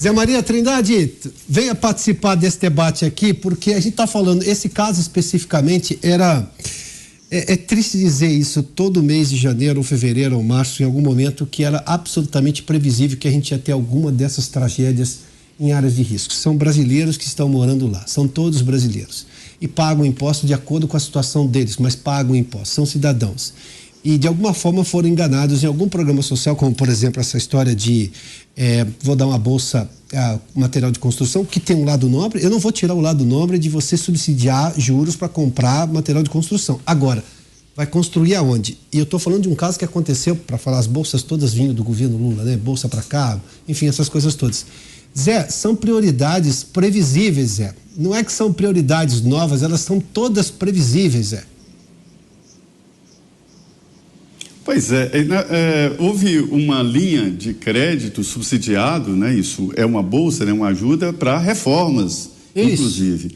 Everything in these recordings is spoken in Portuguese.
Zé Maria Trindade, venha participar desse debate aqui, porque a gente está falando, esse caso especificamente é triste dizer isso, todo mês de janeiro, ou fevereiro, ou março, em algum momento, que era absolutamente previsível que a gente ia ter alguma dessas tragédias em áreas de risco. São brasileiros que estão morando lá, são todos brasileiros. E pagam imposto de acordo com a situação deles, mas pagam imposto, são cidadãos. E de alguma forma foram enganados em algum programa social, como por exemplo essa história de vou dar uma bolsa material de construção, que tem um lado nobre. Eu não vou tirar o lado nobre de você subsidiar juros para comprar material de construção. Agora, vai construir aonde? E eu estou falando de um caso que aconteceu, para falar, as bolsas todas vindo do governo Lula, né? Bolsa para cá, enfim, essas coisas todas. Zé, são prioridades previsíveis, Zé. Não é que são prioridades novas, elas são todas previsíveis, Zé. Pois houve uma linha de crédito subsidiado, né? Isso é uma bolsa, né? Uma ajuda para reformas, inclusive.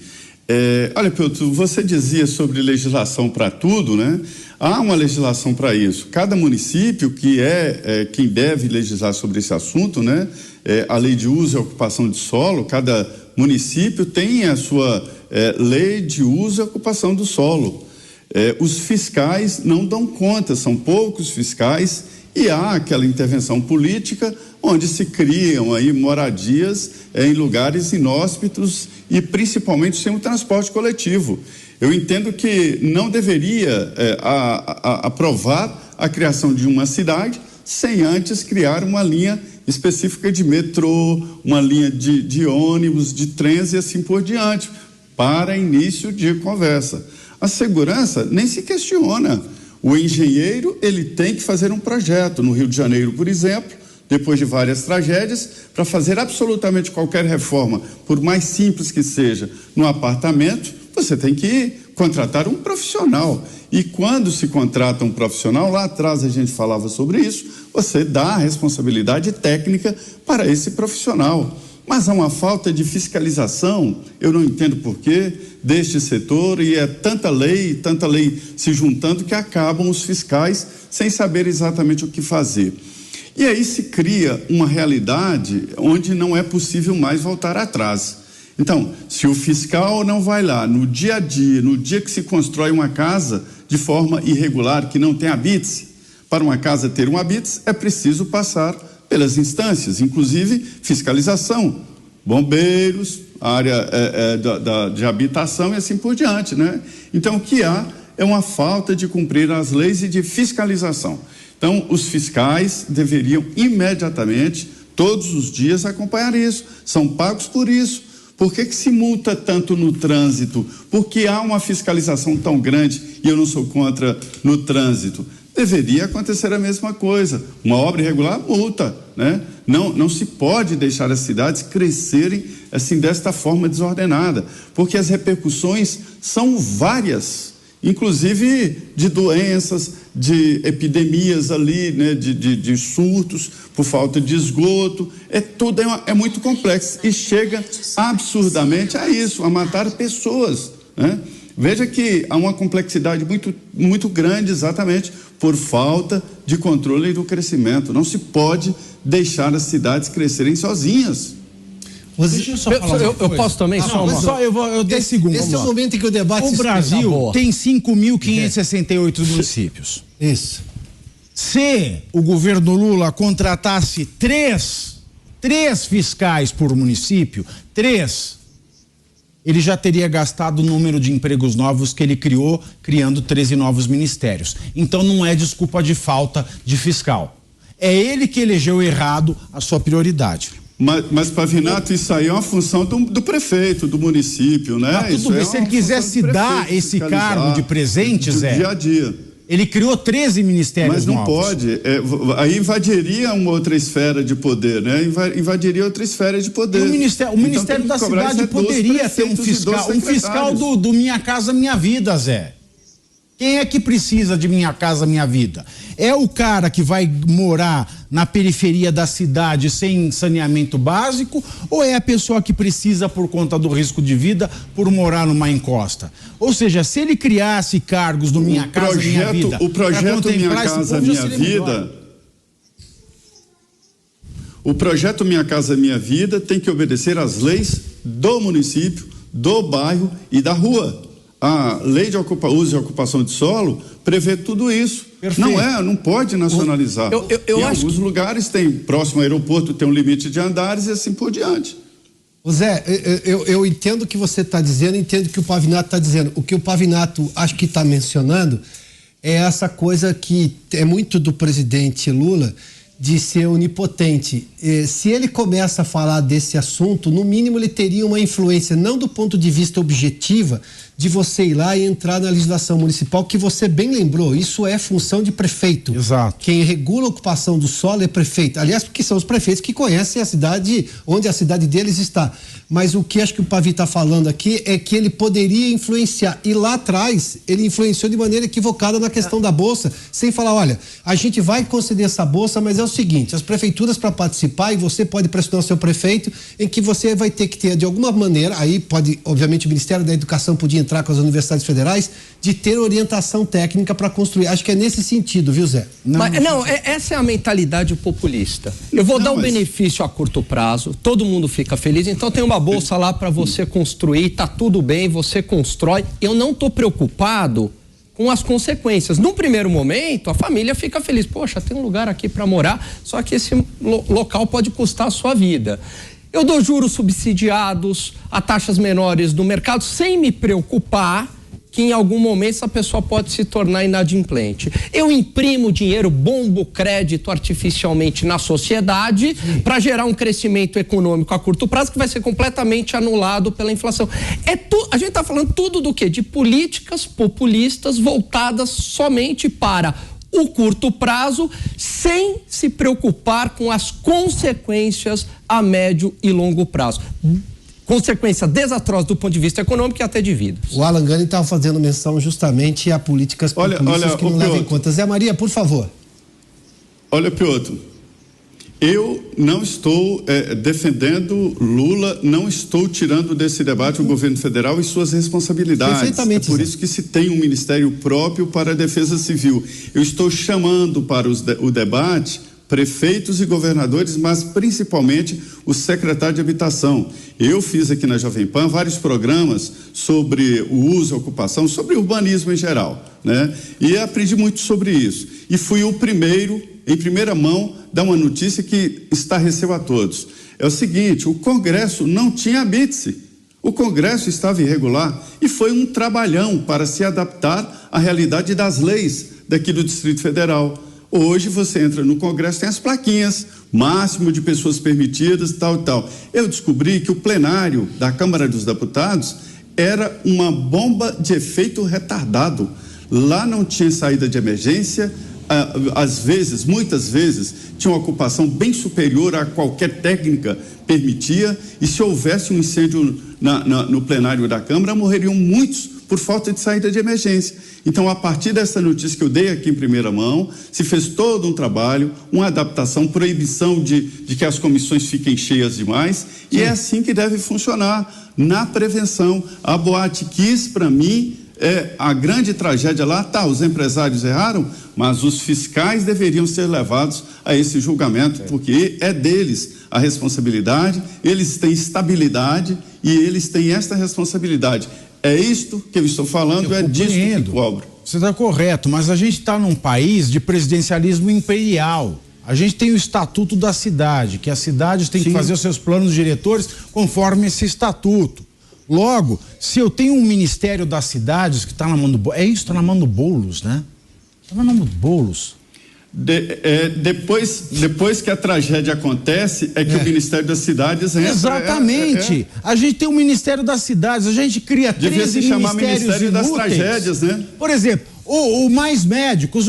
Olha, Piotr, você dizia sobre legislação para tudo, né? Há uma legislação para isso. Cada município que quem deve legislar sobre esse assunto, né? A lei de uso e ocupação de solo, cada município tem a sua lei de uso e ocupação do solo. Os fiscais não dão conta, são poucos fiscais e há aquela intervenção política onde se criam aí moradias em lugares inóspitos e principalmente sem o transporte coletivo. Eu entendo que não deveria aprovar a criação de uma cidade sem antes criar uma linha específica de metrô, uma linha de ônibus, de trens e assim por diante, para início de conversa. A segurança nem se questiona. O engenheiro, ele tem que fazer um projeto. No Rio de Janeiro, por exemplo, depois de várias tragédias, para fazer absolutamente qualquer reforma, por mais simples que seja, no apartamento, você tem que contratar um profissional. E quando se contrata um profissional, lá atrás a gente falava sobre isso, você dá a responsabilidade técnica para esse profissional. Mas há uma falta de fiscalização, eu não entendo porquê, deste setor, e é tanta lei se juntando que acabam os fiscais sem saber exatamente o que fazer. E aí se cria uma realidade onde não é possível mais voltar atrás. Então, se o fiscal não vai lá no dia a dia, no dia que se constrói uma casa de forma irregular, que não tem habite, para uma casa ter um habite, é preciso passar pelas instâncias, inclusive fiscalização, bombeiros, área de habitação e assim por diante, né? Então, o que há é uma falta de cumprir as leis e de fiscalização. Então, os fiscais deveriam imediatamente, todos os dias, acompanhar isso, são pagos por isso. Por que se multa tanto no trânsito? Porque há uma fiscalização tão grande, e eu não sou contra no trânsito. Deveria acontecer a mesma coisa. Uma obra irregular, multa, né? Não se pode deixar as cidades crescerem assim desta forma desordenada, porque as repercussões são várias, inclusive de doenças, de epidemias ali, né? De surtos por falta de esgoto. Tudo é muito complexo e chega absurdamente a isso, a matar pessoas, né? Veja que há uma complexidade muito, muito grande exatamente por falta de controle do crescimento. Não se pode deixar as cidades crescerem sozinhas. Deixa eu só falar eu posso também? Eu 10 segundos. Esse é o momento em que o debate... O Brasil tem 5.568 municípios. Isso. Se o governo Lula contratasse três fiscais por município, ele já teria gastado o número de empregos novos que ele criou, criando 13 novos ministérios. Então não é desculpa de falta de fiscal. É ele que elegeu errado a sua prioridade. Mas Pavinato, isso aí é uma função do prefeito, do município, né? Tudo bem, se ele quisesse dar esse cargo de presente, Zé, dia a dia. Ele criou 13 ministérios novos. Mas não novos. pode. Aí invadiria uma outra esfera de poder, né? Invadiria outra esfera de poder. O Ministério da Cidade poderia ter um fiscal do Minha Casa Minha Vida, Zé. Quem é que precisa de Minha Casa Minha Vida? É o cara que vai morar na periferia da cidade sem saneamento básico, ou é a pessoa que precisa por conta do risco de vida por morar numa encosta? Ou seja, se ele criasse cargos do Minha Casa Minha Vida... O projeto Minha Casa Minha Vida... O projeto Minha Casa Minha Vida tem que obedecer às leis do município, do bairro e da rua. A lei de uso e ocupação de solo prevê tudo isso. Perfeito. Não pode nacionalizar. Em alguns lugares tem, próximo ao aeroporto tem um limite de andares e assim por diante. Zé, eu entendo o que você está dizendo, entendo o que o Pavinato está dizendo. O que o Pavinato acho que está mencionando é essa coisa que é muito do presidente Lula, de ser onipotente. Se ele começa a falar desse assunto, no mínimo ele teria uma influência, não do ponto de vista objetiva, de você ir lá e entrar na legislação municipal, que você bem lembrou, isso é função de prefeito. Exato. Quem regula a ocupação do solo é prefeito. Aliás, porque são os prefeitos que conhecem a cidade, onde a cidade deles está. Mas o que acho que o Pavi está falando aqui é que ele poderia influenciar. E lá atrás, ele influenciou de maneira equivocada na questão da bolsa, sem falar, olha, a gente vai conceder essa bolsa, mas é o seguinte, as prefeituras para participar, e você pode pressionar o seu prefeito, em que você vai ter que ter, de alguma maneira, aí pode, obviamente, o Ministério da Educação podia entrar com as universidades federais, de ter orientação técnica para construir. Acho que é nesse sentido, viu, Zé? Essa é a mentalidade populista. Eu vou dar um benefício a curto prazo, todo mundo fica feliz, então tem uma bolsa lá para você construir, tá tudo bem, você constrói. Eu não tô preocupado com as consequências. Num primeiro momento, a família fica feliz. Poxa, tem um lugar aqui para morar, só que esse local pode custar a sua vida. Eu dou juros subsidiados a taxas menores do mercado sem me preocupar que em algum momento essa pessoa pode se tornar inadimplente. Eu imprimo dinheiro, bombo crédito artificialmente na sociedade para gerar um crescimento econômico a curto prazo que vai ser completamente anulado pela inflação. A gente está falando tudo do quê? De políticas populistas voltadas somente para o curto prazo, sem se preocupar com as consequências a médio e longo prazo. Consequência desastrosa do ponto de vista econômico e até de vidas. O Alan Gani estava fazendo menção justamente a políticas populistas que não levam em conta. Zé Maria, por favor. Olha, Piotr, eu não estou defendendo Lula, não estou tirando desse debate o governo federal e suas responsabilidades. Perfeitamente. É por isso que se tem um ministério próprio para a defesa civil. Eu estou chamando para o debate prefeitos e governadores, mas principalmente o secretário de Habitação. Eu fiz aqui na Jovem Pan vários programas sobre o uso e ocupação, sobre urbanismo em geral, né? E aprendi muito sobre isso. E fui o primeiro, em primeira mão, dar uma notícia que estarreceu a todos. É o seguinte, o Congresso não tinha habite-se. O Congresso estava irregular e foi um trabalhão para se adaptar à realidade das leis daqui do Distrito Federal. Hoje você entra no Congresso, tem as plaquinhas, máximo de pessoas permitidas, tal e tal. Eu descobri que o plenário da Câmara dos Deputados era uma bomba de efeito retardado. Lá não tinha saída de emergência, às vezes, muitas vezes, tinha uma ocupação bem superior a qualquer técnica permitia, e se houvesse um incêndio no plenário da Câmara, morreriam muitos por falta de saída de emergência. Então, a partir dessa notícia que eu dei aqui em primeira mão, se fez todo um trabalho, uma adaptação, proibição de que as comissões fiquem cheias demais. Sim. E é assim que deve funcionar, na prevenção. A Boate Kiss, para mim, é a grande tragédia lá. Tá, os empresários erraram, mas os fiscais deveriam ser levados a esse julgamento, porque é deles a responsabilidade, eles têm estabilidade e eles têm esta responsabilidade. É isto que eu estou falando, é disso que cobro. Você está correto, mas a gente está num país de presidencialismo imperial. A gente tem o Estatuto da Cidade, que as cidades têm que fazer os seus planos diretores conforme esse estatuto. Logo, se eu tenho um Ministério das Cidades que está na mão do... está na mão do Boulos, né? Está na mão do Boulos. Depois que a tragédia acontece, é que o Ministério das Cidades entra. Exatamente. A gente tem o Ministério das Cidades, a gente cria 13 devia se chamar Ministério das Tragédias, né? Por exemplo, o Mais Médicos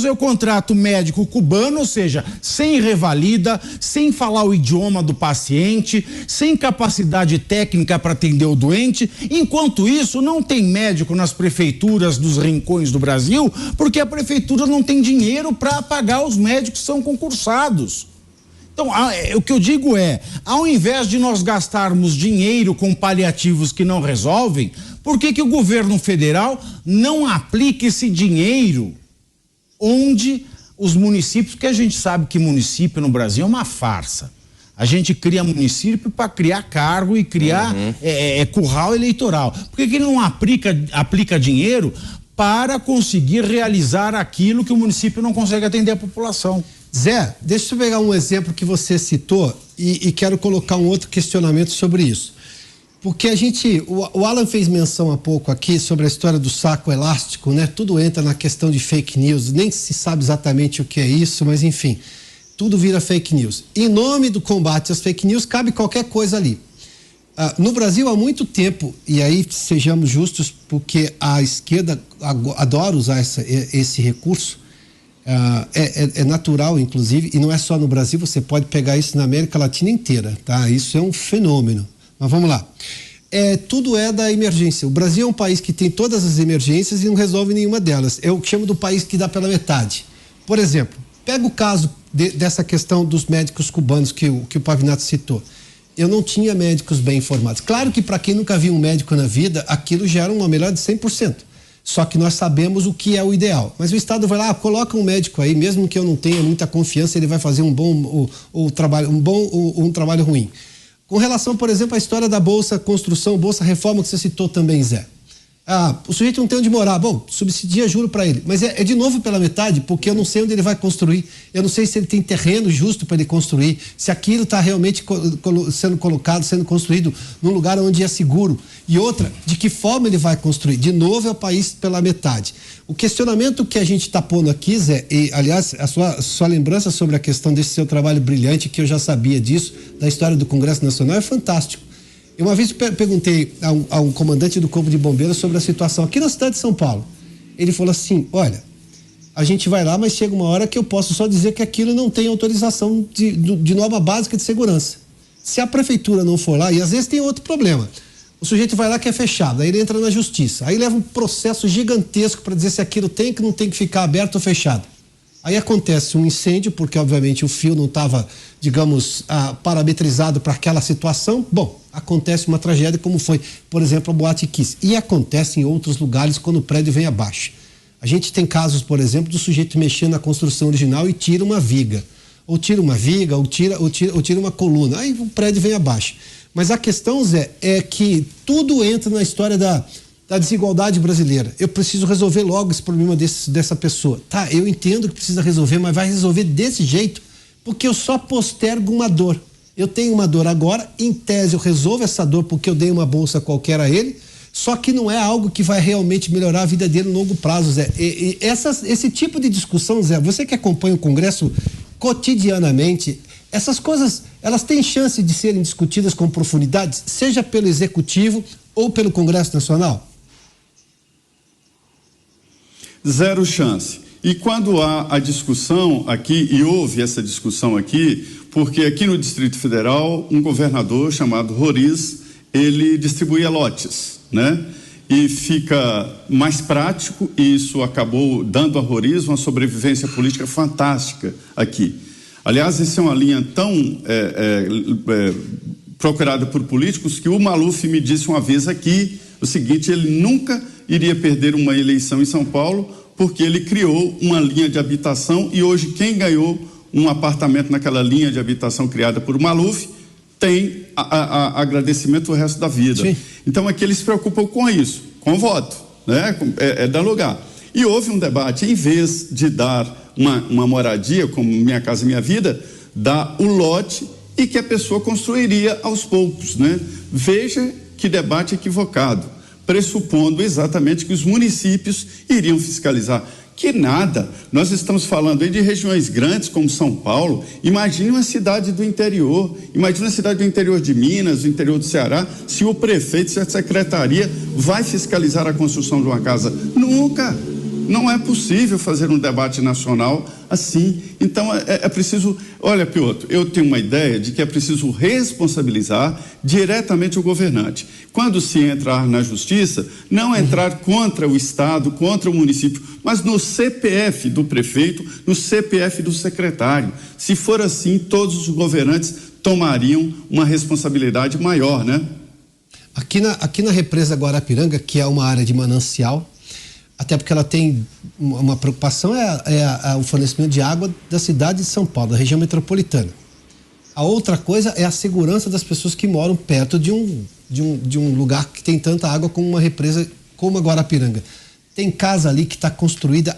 eu contrato médico cubano, ou seja, sem revalida, sem falar o idioma do paciente, sem capacidade técnica para atender o doente. Enquanto isso, não tem médico nas prefeituras dos rincões do Brasil, porque a prefeitura não tem dinheiro para pagar os médicos que são concursados. Então, o que eu digo é, ao invés de nós gastarmos dinheiro com paliativos que não resolvem, por que o governo federal não aplica esse dinheiro onde os municípios, porque a gente sabe que município no Brasil é uma farsa. A gente cria município para criar cargo e criar curral eleitoral. Por que ele não aplica dinheiro para conseguir realizar aquilo que o município não consegue atender a população? Zé, deixa eu pegar um exemplo que você citou e quero colocar um outro questionamento sobre isso. Porque o Alan fez menção há pouco aqui sobre a história do saco elástico, né? Tudo entra na questão de fake news, nem se sabe exatamente o que é isso, mas enfim, tudo vira fake news. Em nome do combate às fake news, cabe qualquer coisa ali. No Brasil há muito tempo, e aí sejamos justos, porque a esquerda adora usar esse recurso, é natural, inclusive, e não é só no Brasil, você pode pegar isso na América Latina inteira, tá? Isso é um fenômeno. Mas vamos lá. Tudo é da emergência. O Brasil é um país que tem todas as emergências e não resolve nenhuma delas. É o que chamo do país que dá pela metade. Por exemplo, pega o caso dessa questão dos médicos cubanos que o Pavinato citou. Eu não tinha médicos bem informados. Claro que para quem nunca viu um médico na vida, aquilo gera uma melhora de 100%. Só que nós sabemos o que é o ideal. Mas o Estado vai lá, coloca um médico aí, mesmo que eu não tenha muita confiança, ele vai fazer um bom trabalho, um trabalho ruim. Com relação, por exemplo, à história da Bolsa Construção, Bolsa Reforma que você citou também, Zé. O sujeito não tem onde morar. Bom, subsidia juro para ele. Mas é de novo pela metade, porque eu não sei onde ele vai construir. Eu não sei se ele tem terreno justo para ele construir, se aquilo está realmente sendo construído num lugar onde é seguro. E outra, de que forma ele vai construir. De novo é o país pela metade. O questionamento que a gente está pondo aqui, Zé, e aliás, a sua lembrança sobre a questão desse seu trabalho brilhante, que eu já sabia disso, da história do Congresso Nacional, é fantástico. Eu uma vez perguntei a um comandante do Corpo de Bombeiros sobre a situação aqui na cidade de São Paulo. Ele falou assim, olha, a gente vai lá, mas chega uma hora que eu posso só dizer que aquilo não tem autorização de norma básica de segurança. Se a prefeitura não for lá, e às vezes tem outro problema, o sujeito vai lá que é fechado, aí ele entra na justiça, aí leva um processo gigantesco para dizer se aquilo tem que não tem que ficar aberto ou fechado. Aí acontece um incêndio, porque obviamente o fio não estava, digamos, parametrizado para aquela situação. Bom, acontece uma tragédia como foi, por exemplo, a Boate Kiss. E acontece em outros lugares quando o prédio vem abaixo. A gente tem casos, por exemplo, do sujeito mexer na construção original e tira uma viga. Ou tira uma viga, ou tira uma coluna. Aí o prédio vem abaixo. Mas a questão, Zé, é que tudo entra na história da desigualdade brasileira. Eu preciso resolver logo esse problema dessa pessoa. Tá, eu entendo que precisa resolver, mas vai resolver desse jeito, porque eu só postergo uma dor. Eu tenho uma dor agora, em tese eu resolvo essa dor porque eu dei uma bolsa qualquer a ele, só que não é algo que vai realmente melhorar a vida dele no longo prazo, Zé. Esse tipo de discussão, Zé, você que acompanha o Congresso cotidianamente, essas coisas, elas têm chance de serem discutidas com profundidade, seja pelo Executivo ou pelo Congresso Nacional? Zero chance. E quando há a discussão aqui, e houve essa discussão aqui, porque aqui no Distrito Federal, um governador chamado Roriz, ele distribuía lotes, né? E fica mais prático, e isso acabou dando a Roriz uma sobrevivência política fantástica aqui. Aliás, essa é uma linha tão procurada por políticos que o Maluf me disse uma vez aqui o seguinte: ele nunca iria perder uma eleição em São Paulo porque ele criou uma linha de habitação e hoje quem ganhou um apartamento naquela linha de habitação criada por Maluf tem agradecimento o resto da vida. Sim. Então aqui eles se preocupam com isso, com o voto, né? Dar lugar. E houve um debate, em vez de dar uma moradia, como Minha Casa Minha Vida, dar o lote e que a pessoa construiria aos poucos, né? Veja que debate equivocado, pressupondo exatamente que os municípios iriam fiscalizar. Que nada, nós estamos falando aí de regiões grandes como São Paulo. Imagine uma cidade do interior, imagine uma cidade do interior de Minas, do interior do Ceará, se o prefeito, se a secretaria vai fiscalizar a construção de uma casa. Nunca. Não é possível fazer um debate nacional assim. Então é preciso, olha, Piotr, eu tenho uma ideia de que é preciso responsabilizar diretamente o governante. Quando se entrar na justiça, não entrar contra o Estado, contra o município, mas no CPF do prefeito, no CPF do secretário. Se for assim, todos os governantes tomariam uma responsabilidade maior, né? Aqui na represa Guarapiranga, que é uma área de manancial, Até porque ela tem uma preocupação, o fornecimento de água da cidade de São Paulo, da região metropolitana. A outra coisa é a segurança das pessoas que moram perto de um lugar que tem tanta água como uma represa como a Guarapiranga. Tem casa ali que está construída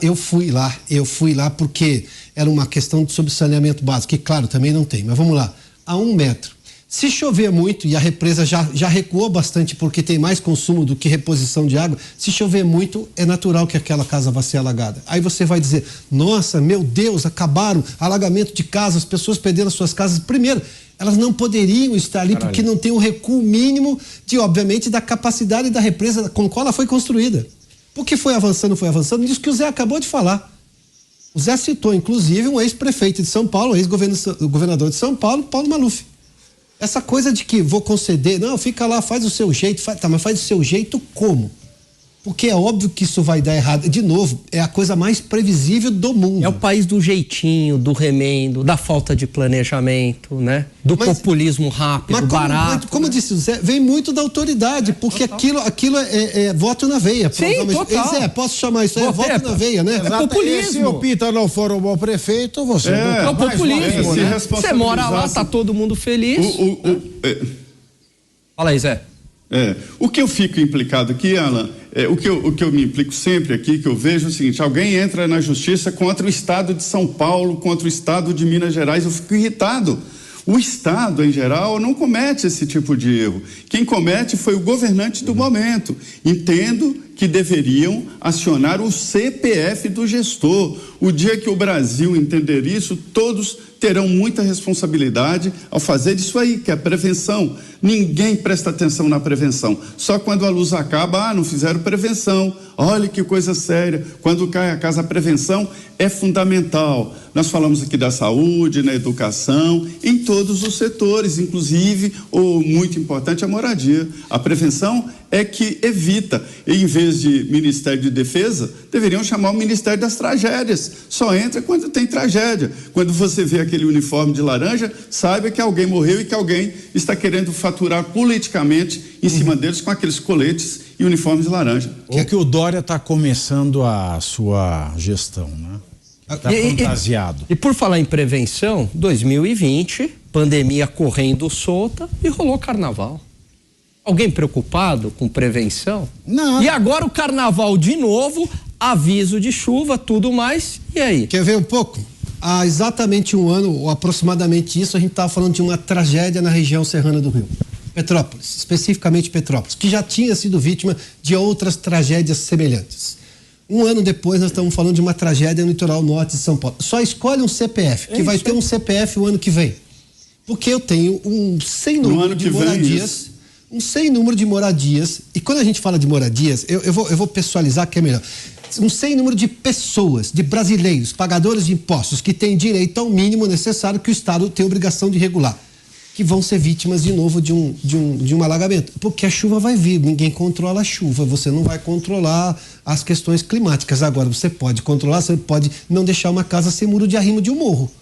eu fui lá porque era uma questão sobre saneamento básico, que claro, também não tem, mas vamos lá, a 1 metro. Se chover muito, e a represa já recuou bastante porque tem mais consumo do que reposição de água, se chover muito, é natural que aquela casa vá ser alagada. Aí você vai dizer, nossa, meu Deus, acabaram, alagamento de casas, as pessoas perderam as suas casas. Primeiro, elas não poderiam estar ali porque não tem o recuo mínimo obviamente, da capacidade da represa com qual ela foi construída. Porque foi avançando, disso que o Zé acabou de falar. O Zé citou, inclusive, um ex-prefeito de São Paulo, ex-governador de São Paulo, Paulo Maluf. Essa coisa de que vou conceder, não, fica lá, faz o seu jeito, mas faz o seu jeito como? Porque é óbvio que isso vai dar errado. De novo, é a coisa mais previsível do mundo. É o país do jeitinho, do remendo, da falta de planejamento, né? Do populismo rápido, barato. Como disse o Zé, vem muito da autoridade, porque aquilo é voto na veia. Sim, total. Zé, posso chamar isso aí? Voto na veia, né? É populismo. Se o Pita não for um bom prefeito, você é o populismo, né? Você mora lá, tá todo mundo feliz. Fala aí, Zé. O que eu fico implicado aqui, Alan, o que eu me implico sempre aqui, que eu vejo é o seguinte: alguém entra na justiça contra o Estado de São Paulo, contra o Estado de Minas Gerais, eu fico irritado. O Estado, em geral, não comete esse tipo de erro. Quem comete foi o governante do momento. Entendo que deveriam acionar o CPF do gestor. O dia que o Brasil entender isso, todos terão muita responsabilidade ao fazer isso aí, que é a prevenção. Ninguém presta atenção na prevenção. Só quando a luz acaba, não fizeram prevenção. Olha que coisa séria. Quando cai a casa, a prevenção é fundamental. Nós falamos aqui da saúde, na educação, em todos os setores, inclusive, o muito importante, a moradia. A prevenção é que evita. E, em vez de Ministério de Defesa, deveriam chamar o Ministério das Tragédias. Só entra quando tem tragédia. Quando você vê aquele uniforme de laranja, saiba que alguém morreu e que alguém está querendo faturar politicamente em cima deles com aqueles coletes e uniformes de laranja. O que o Dória está começando a sua gestão, né? Está fantasiado. E por falar em prevenção, 2020, pandemia correndo solta e rolou carnaval. Alguém preocupado com prevenção? Não. E agora o carnaval de novo, aviso de chuva, tudo mais, e aí? Quer ver um pouco? Há exatamente um ano, ou aproximadamente isso, a gente estava falando de uma tragédia na região serrana do Rio. Petrópolis, especificamente Petrópolis, que já tinha sido vítima de outras tragédias semelhantes. Um ano depois, nós estamos falando de uma tragédia no litoral norte de São Paulo. Só escolhe um CPF, que vai ter um CPF o ano que vem. Porque eu tenho um sem número de moradias. Um sem número de moradias. E quando a gente fala de moradias, eu vou pessoalizar que é melhor. Um sem número de pessoas, de brasileiros, pagadores de impostos, que têm direito ao mínimo necessário que o Estado tem obrigação de regular, que vão ser vítimas de novo de um alagamento. Porque a chuva vai vir, ninguém controla a chuva, você não vai controlar as questões climáticas. Agora, você pode controlar, você pode não deixar uma casa sem muro de arrimo de um morro.